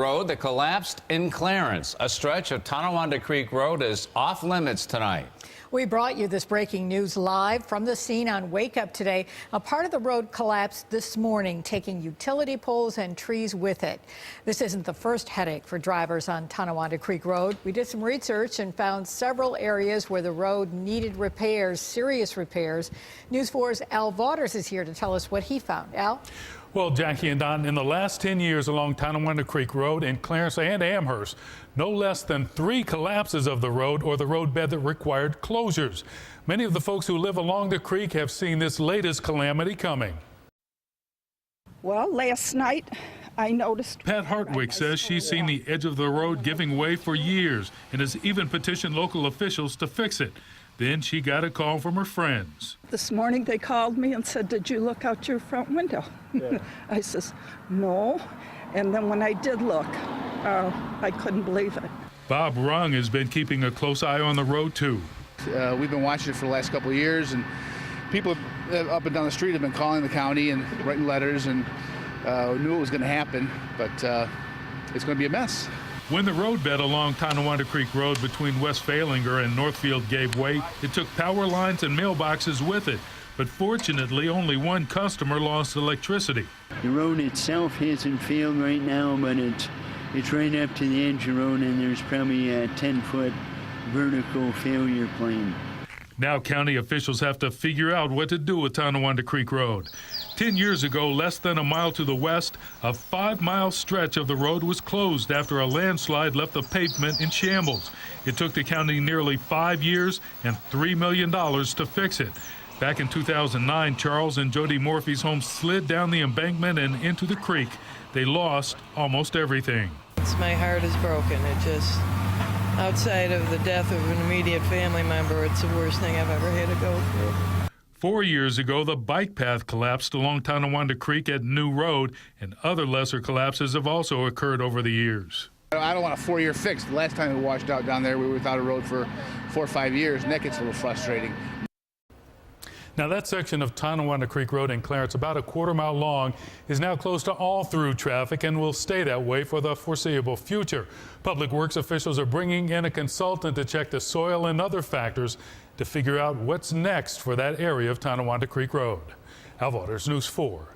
road that collapsed in Clarence. A stretch of Tonawanda Creek Road is off limits tonight. We brought you this breaking news live from the scene on Wake Up today. A part of the road collapsed this morning, taking utility poles and trees with it. This isn't the first headache for drivers on Tonawanda Creek Road. We did some research and found several areas where the road needed repairs, serious repairs. News 4's Al Vaughters is here to tell us what he found. Al? Well, Jackie and Don, in the last 10 years along Tonawanda Creek Road in Clarence and Amherst, no less than 3 collapses of the road or the roadbed that required closures. Many of the folks who live along the creek have seen this latest calamity coming. Well, last night I noticed. Pat Hartwick says she's seen the edge of the road giving way for years and has even petitioned local officials to fix it. Then she got a call from her friends. This morning they called me and said, "Did you look out your front window?" Yeah. I says, "No." And then when I did look, I couldn't believe it. Bob Rung has been keeping a close eye on the road, too. We've been watching it for the last couple of years, and people up and down the street have been calling the county and writing letters and knew it was going to happen, but it's going to be a mess. When the roadbed along Tonawanda Creek Road between West Falinger and Northfield gave way, it took power lines and mailboxes with it. But fortunately, only one customer lost electricity. The road itself hasn't failed right now, but it's right up to the edge of the road, and there's probably a 10-foot vertical failure plane. Now county officials have to figure out what to do with Tonawanda Creek Road. 10 years ago, less than a mile to the west, a 5-mile stretch of the road was closed after a landslide left the pavement in shambles. It took the county nearly 5 years and $3 million to fix it. Back in 2009, Charles and Jody Morphy's home slid down the embankment and into the creek. They lost almost everything. My heart is broken. It just, outside of the death of an immediate family member, it's the worst thing I've ever had to go through. 4 years ago, the bike path collapsed along Tonawanda Creek at New Road, and other lesser collapses have also occurred over the years. I don't want a 4-year fix. The last time we washed out down there, we were without a road for 4 or 5 years, and that gets a little frustrating. Now, that section of Tonawanda Creek Road in Clarence, about a quarter-mile long, is now closed to all through traffic and will stay that way for the foreseeable future. Public Works officials are bringing in a consultant to check the soil and other factors to figure out what's next for that area of Tonawanda Creek Road. Al Vaughters, News 4.